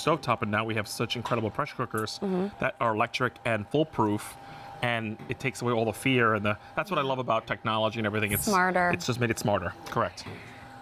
stovetop, and now we have such incredible pressure cookers that are electric and foolproof. And it takes away all the fear, and that's what I love about technology and everything. It's smarter. It's just made it smarter. Correct.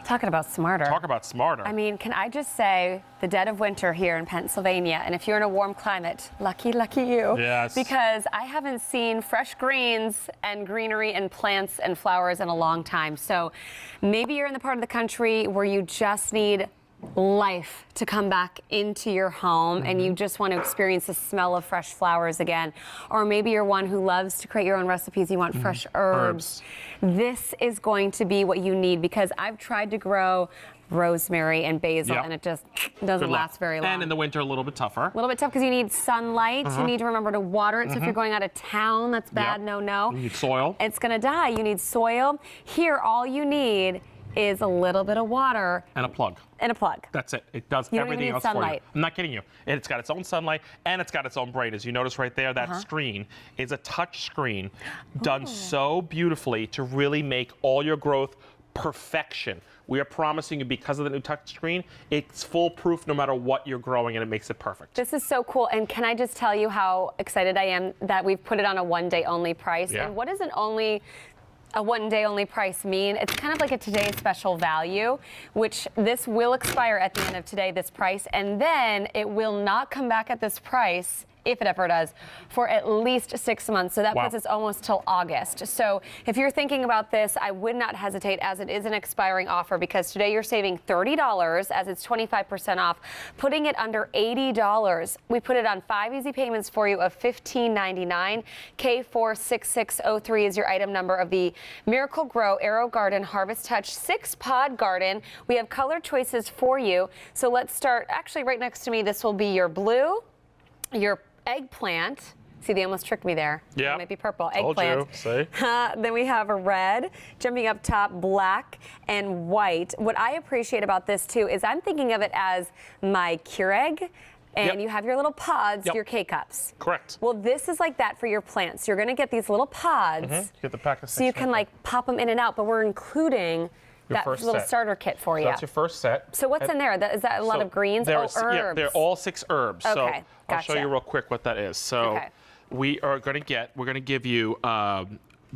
Talking about smarter. Talk about smarter. I mean, can I just say, the dead of winter here in Pennsylvania, and if you're in a warm climate, lucky you. Yes. Because I haven't seen fresh greens and greenery and plants and flowers in a long time. So maybe you're in the part of the country where you just need life to come back into your home and you just want to experience the smell of fresh flowers again. Or maybe you're one who loves to create your own recipes. You want fresh herbs. This is going to be what you need, because I've tried to grow rosemary and basil and it just doesn't last very long. And in the winter, a little bit tougher. A little bit tough because you need sunlight. You need to remember to water it. So if you're going out of town, that's bad. No. You need soil. It's going to die. You need soil. Here, all you need is a little bit of water. And a plug. And a plug. That's it. It does You don't everything even need else sunlight. for you. I'm not kidding you. It's got its own sunlight, and it's got its own brain. As you notice right there, that screen is a touch screen done so beautifully to really make all your growth perfection. We are promising you, because of the new touch screen, it's foolproof no matter what you're growing, and it makes it perfect. This is so cool. And can I just tell you how excited I am that we've put it on a one-day-only price? Yeah. And what is a one-day-only price mean? It's kind of like a today's special value, which this will expire at the end of today, this price, and then it will not come back at this price, if it ever does, for at least 6 months. So that puts us almost till August. So if you're thinking about this, I would not hesitate, as it is an expiring offer, because today you're saving $30 as it's 25% off, putting it under $80. We put it on 5 easy payments for you of $15.99. K46603 is your item number of the Miracle-Gro Aerogarden Harvest Touch 6-pod garden. We have color choices for you. So let's start, actually right next to me, this will be your blue, your eggplant. See, they almost tricked me there. Yeah. It might be purple. Told Eggplant. you. See? Then we have a red, jumping up top, black and white. What I appreciate about this too is I'm thinking of it as my Keurig, and you have your little pods, your K-cups. Correct. Well, this is like that for your plants. You're going to get these little pods, Get the pack of 6 so you can like pop them in and out, but we're including Your that first little set. starter kit for you. That's your first set. So what's in there? Is that a lot of greens? Herbs. Yeah, they're all 6 herbs. So Okay, I'll show you real quick what that is. So we're going to give you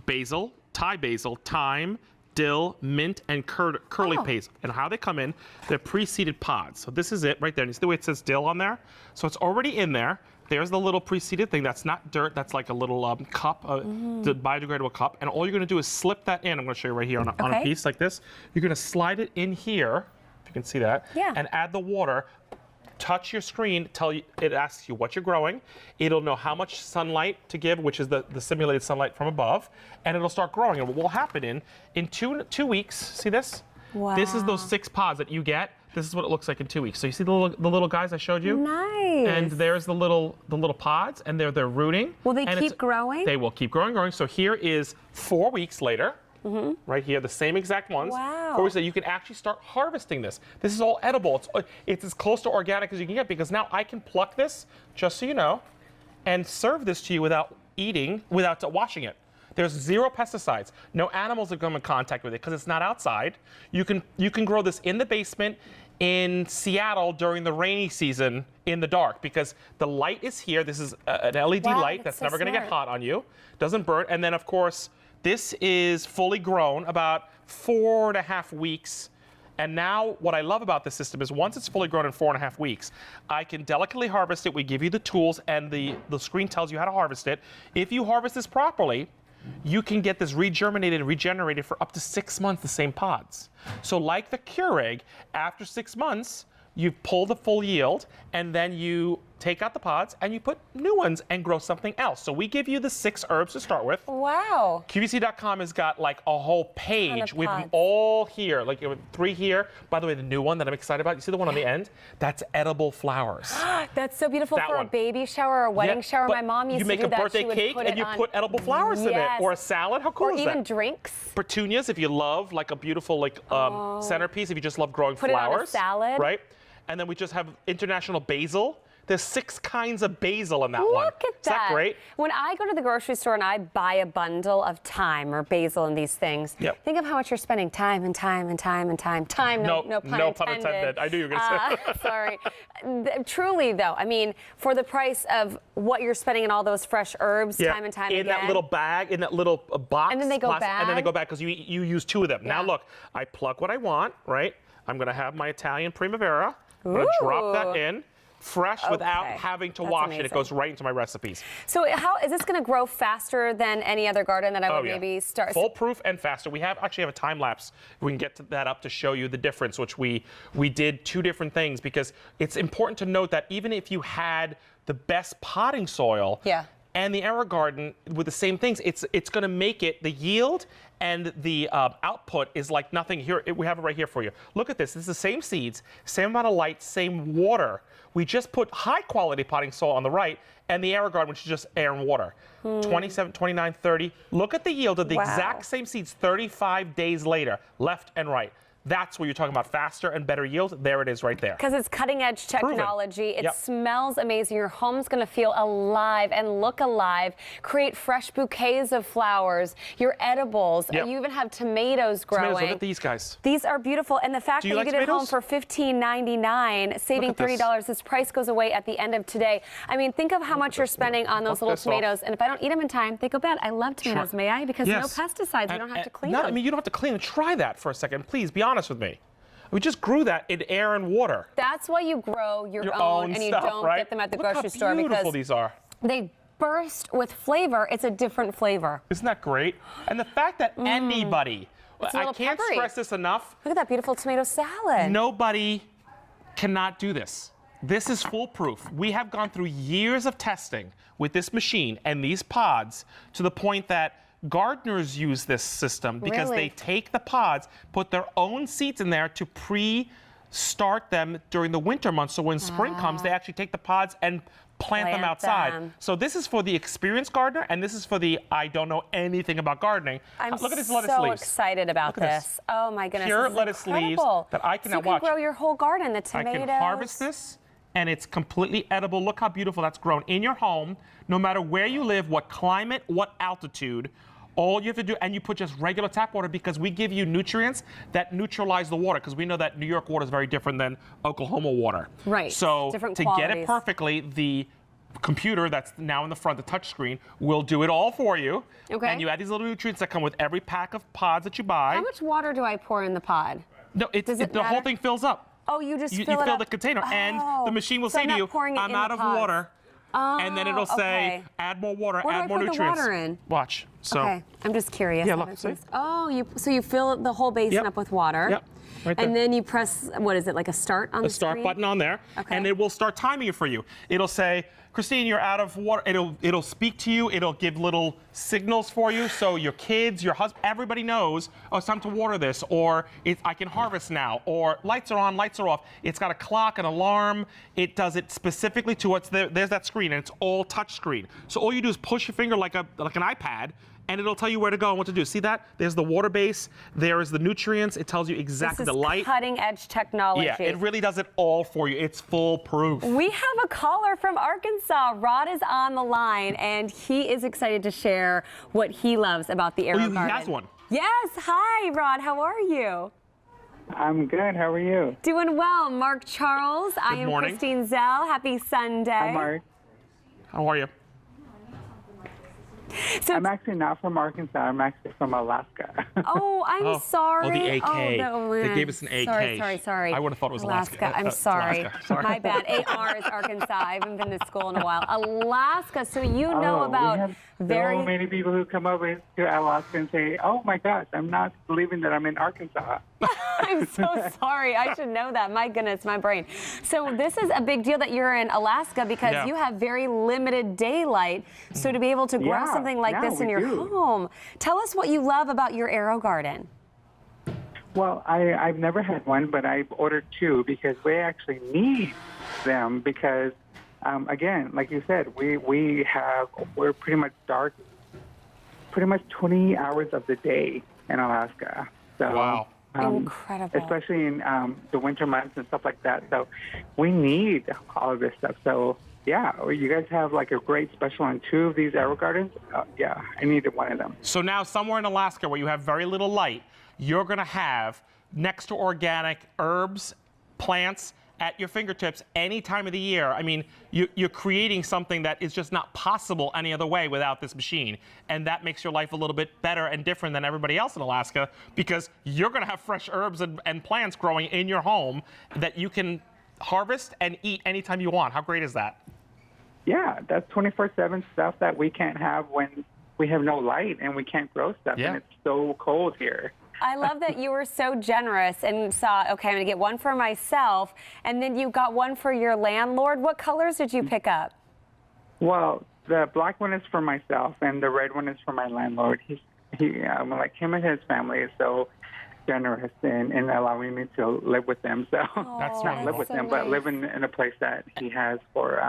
basil, Thai basil, thyme, dill, mint, and curly paste. And how they come in, they're pre-seeded pods. So this is it right there. And you see the way it says dill on there? So it's already in there. There's the little pre-seeded thing. That's not dirt. That's like a little cup, the biodegradable cup. And all you're going to do is slip that in. I'm going to show you right here on a piece like this. You're going to slide it in here, if you can see that, and add the water. Touch your screen, it asks you what you're growing. It'll know how much sunlight to give, which is the simulated sunlight from above, and it'll start growing. And what will happen in 2 weeks, see this? Wow. This is those 6 pods that you get. This is what it looks like in 2 weeks. So you see the little guys I showed you? Nice. And there's the little pods, and they're rooting. Will they keep growing? They will keep growing. So here is 4 weeks later. Right here, the same exact ones. Wow. 4 weeks later, you can actually start harvesting this. This is all edible. It's as close to organic as you can get, because now I can pluck this, just so you know, and serve this to you without washing it. There's 0 pesticides. No animals have come in contact with it because it's not outside. You can grow this in the basement in Seattle during the rainy season in the dark, because the light is here. This is an LED light that's never going to get hot on you. Doesn't burn. And then, of course, this is fully grown, about 4.5 weeks. And now what I love about this system is once it's fully grown in 4.5 weeks, I can delicately harvest it. We give you the tools, and the screen tells you how to harvest it. If you harvest this properly, you can get this regerminated and regenerated for up to 6 months, the same pods. So like the Keurig, after 6 months, you pull the full yield, and then you take out the pods and you put new ones and grow something else. So we give you the 6 herbs to start with. Wow. QVC.com has got like a whole page with them all here, like 3 here. By the way, the new one that I'm excited about, you see the one on the end? That's edible flowers. That's so beautiful for a baby shower or a wedding shower. My mom used to do that. You make a birthday cake and you put edible flowers in it, or a salad. How cool is that? Or even drinks. Petunias, if you love like a beautiful centerpiece, if you just love growing flowers. Put it on a salad. Right? And then we just have international basil. There's 6 kinds of basil in that one. Look at that. Is that great? When I go to the grocery store and I buy a bundle of thyme or basil and these things, think of how much you're spending time and time and time and time. Time, no pun intended. I knew you were going to say that. Sorry. Truly, though, I mean, for the price of what you're spending in all those fresh herbs, time and time again. In that little bag, in that little box. And then they go bad. And then they go bad because you use 2 of them. Now look, I plug what I want, right? I'm going to have my Italian Primavera. I'm going to drop that in. Fresh without having to wash it. It goes right into my recipes. So how is this going to grow faster than any other garden that I would maybe start? Foolproof and faster. We actually have a time lapse. We can get that up to show you the difference, which we did 2 different things because it's important to note that even if you had the best potting soil and the AeroGarden with the same things, it's going to make it the yield and the output is like nothing. Here we have it right here for you. Look at this. This is the same seeds, same amount of light, same water. We just put high quality potting soil on the right and the AeroGarden, which is just air and water. 27, 29, 30. Look at the yield of the exact same seeds 35 days later, left and right. That's where you're talking about faster and better yield. There it is right there. Because it's cutting edge technology. It smells amazing. Your home's going to feel alive and look alive. Create fresh bouquets of flowers, your edibles. You even have tomatoes growing. Tomatoes, look at these guys. These are beautiful. And the fact that you get it home for $15.99, saving $30, this price goes away at the end of today. I mean, think of how much you're spending on those little tomatoes. And if I don't eat them in time, they go bad. I love tomatoes, may I? Because no pesticides. You don't have to clean them. I mean, you don't have to clean them. Try that for a second. Please be honest with me. We just grew that in air and water. That's why you grow your own and you don't get them at the grocery store because how beautiful these are. They burst with flavor. It's a different flavor. Isn't that great? And the fact that anybody, I can't stress this enough. Look at that beautiful tomato salad. Nobody cannot do this. This is foolproof. We have gone through years of testing with this machine and these pods to the point that gardeners use this system because they take the pods, put their own seeds in there to pre-start them during the winter months. So when spring comes, they actually take the pods and plant them outside. So this is for the experienced gardener, and this is for the I don't know anything about gardening. Look at this lettuce leaves. I'm so excited about this. Oh my goodness, pure lettuce leaves that I can now watch. You can grow your whole garden. The tomatoes. I can harvest this, and it's completely edible. Look how beautiful that's grown in your home, no matter where you live, what climate, what altitude. All you have to do, and you put just regular tap water because we give you nutrients that neutralize the water because we know that New York water is very different than Oklahoma water. Right. So to get it perfectly, the computer that's now in the front, the touch screen, will do it all for you. Okay. And you add these little nutrients that come with every pack of pods that you buy. How much water do I pour in the pod? No, the whole thing fills up. Oh, you just fill it up? You fill the container, and the machine will say to you, I'm out of water. And then it'll say, add more water, add more nutrients. Where do I put the water in? Watch. So. Okay, I'm just curious. Yeah, look, see? Oh, so you fill the whole basin up with water. Yep. Right there. And then you press, what is it, like a start on the screen? A start button on there, and it will start timing it for you. It'll say, Christine, you're out of water. It'll speak to you. It'll give little signals for you, so your kids, your husband, everybody knows, oh, it's time to water this, or I can harvest now, or lights are on, lights are off. It's got a clock, an alarm. It does it specifically to what's there. There's that screen, and it's all touch screen. So all you do is push your finger like an iPad, and it'll tell you where to go and what to do. See that? There's the water base. There is the nutrients. It tells you exactly the light. Cutting edge technology. Yeah, it really does it all for you. It's foolproof. We have a caller from Arkansas. Rod is on the line, and he is excited to share what he loves about the AeroGarden. He has one. Yes. Hi, Rod. How are you? I'm good. How are you? Doing well. Mark Charles. I am Christine Zell. Happy Sunday. Hi, Mark. How are you? So I'm actually not from Arkansas. I'm actually from Alaska. Oh, I'm sorry. Oh, the AK. Oh, they gave us an AK. Sorry. I would have thought it was Alaska. I'm sorry. Alaska. Sorry. My bad. AR is Arkansas. I haven't been to school in a while. Alaska. So you know about so many people who come over to Alaska and say, "Oh my gosh, I'm not believing that I'm in Arkansas." I'm so sorry. I should know that. My goodness, my brain. So this is a big deal that you're in Alaska because you have very limited daylight. So to be able to grow something like this in your home, tell us what you love about your AeroGarden. Well, I've never had one, but I've ordered 2 because we actually need them because, again, like you said, we're pretty much dark, pretty much 20 hours of the day in Alaska. So, wow. Incredible. especially in the winter months and stuff like that. So we need all of this stuff. So yeah, you guys have like a great special on 2 of these AeroGardens. Yeah, I needed one of them. So now somewhere in Alaska where you have very little light, you're going to have next to organic herbs, plants at your fingertips any time of the year. I mean, you're creating something that is just not possible any other way without this machine. And that makes your life a little bit better and different than everybody else in Alaska, because you're going to have fresh herbs and plants growing in your home that you can harvest and eat anytime you want. How great is that? Yeah, that's 24/7 stuff that we can't have when we have no light and we can't grow stuff. Yeah. And it's so cold here. I love that you were so generous and saw, okay, I'm going to get one for myself, and then you got one for your landlord. What colors did you pick up? Well, the black one is for myself, and the red one is for my landlord. Like him and his family is so generous in allowing me to live with them. So That's not live with so them, but nice. live in a place that he has for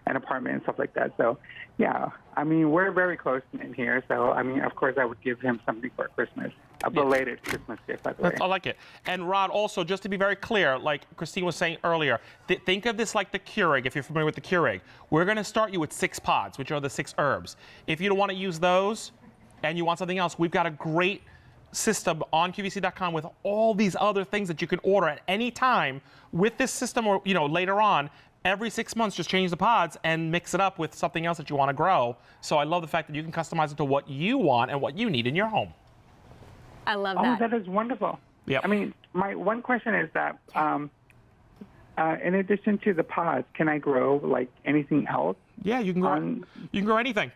an apartment and stuff like that. So yeah, I mean, we're very close in here. So I mean, of course, I would give him something for Christmas. A belated Christmas gift, by the way. I like it. And Rod, also, just to be very clear, like Christine was saying earlier, think of this like the Keurig, if you're familiar with the Keurig. We're going to start you with 6 pods, which are the 6 herbs. If you don't want to use those and you want something else, we've got a great system on QVC.com with all these other things that you can order at any time with this system, or later on. Every 6 months, just change the pods and mix it up with something else that you want to grow. So I love the fact that you can customize it to what you want and what you need in your home. I love Oh, that. that is wonderful. Yep. I mean, my one question is that in addition to the pods, can I grow like anything else? Yeah, you can grow anything.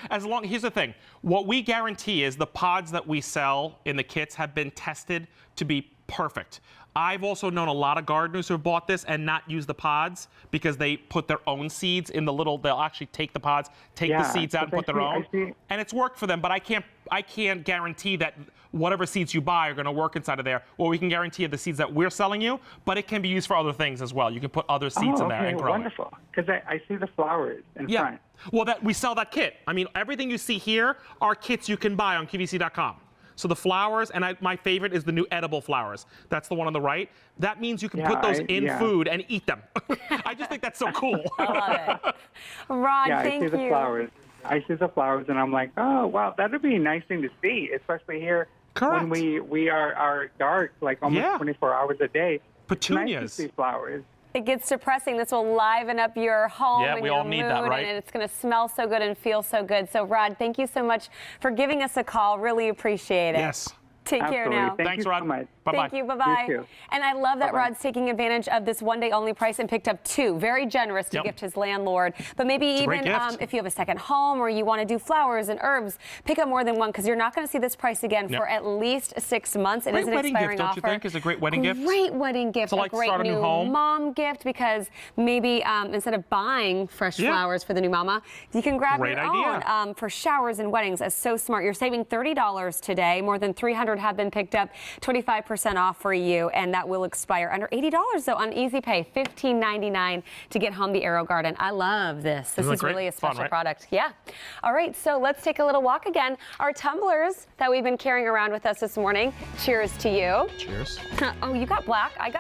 Here's the thing. What we guarantee is the pods that we sell in the kits have been tested to be perfect. I've also known a lot of gardeners who have bought this and not used the pods because they put their own seeds in they'll actually take the pods, take the seeds out and put their own. And it's worked for them, but I can't guarantee that whatever seeds you buy are going to work inside of there. Well, we can guarantee the seeds that we're selling you, but it can be used for other things as well. You can put other seeds in there and grow. Wonderful. Because I see the flowers in front. Well, we sell that kit. I mean, everything you see here are kits you can buy on QVC.com. So the flowers, and my favorite is the new edible flowers. That's the one on the right. That means you can put those in food and eat them. I just think that's so cool. I love it. Rod, thank you. I see the flowers. I see the flowers, and I'm like, oh, wow, that would be a nice thing to see, especially here when we are dark, like almost 24 hours a day. Petunias. It's nice to see flowers. It gets depressing. This will liven up your home and we your all need mood, that, right? and it's going to smell so good and feel so good. So, Rod, thank you so much for giving us a call. Really appreciate it. Yes. Take care Absolutely. now. Thank Thanks, you Rod. so much. Bye-bye. Thank you. Bye-bye. You too. And I love that Bye-bye. Rod's taking advantage of this one-day only price and picked up 2. Very generous to gift his landlord. But maybe a great even gift. if you have a second home or you want to do flowers and herbs, pick up more than one, because you're not going to see this price again for at least 6 months. It is an Great wedding gift, expiring don't offer. you think? Is a great wedding gift? Great wedding gift. To, like, a great start a new home. mom gift, because maybe instead of buying fresh flowers for the new mama, you can grab Great your idea. own for showers and weddings. That's so smart. You're saving $30 today. More than 300 have been picked up. 25% off for you, and that will expire under $80 though on Easy Pay. $15.99 to get home the AeroGarden. I love this. This is really a special product. Yeah. All right, so let's take a little walk again. Our tumblers that we've been carrying around with us this morning. Cheers to you. Cheers. Oh, you got black. I got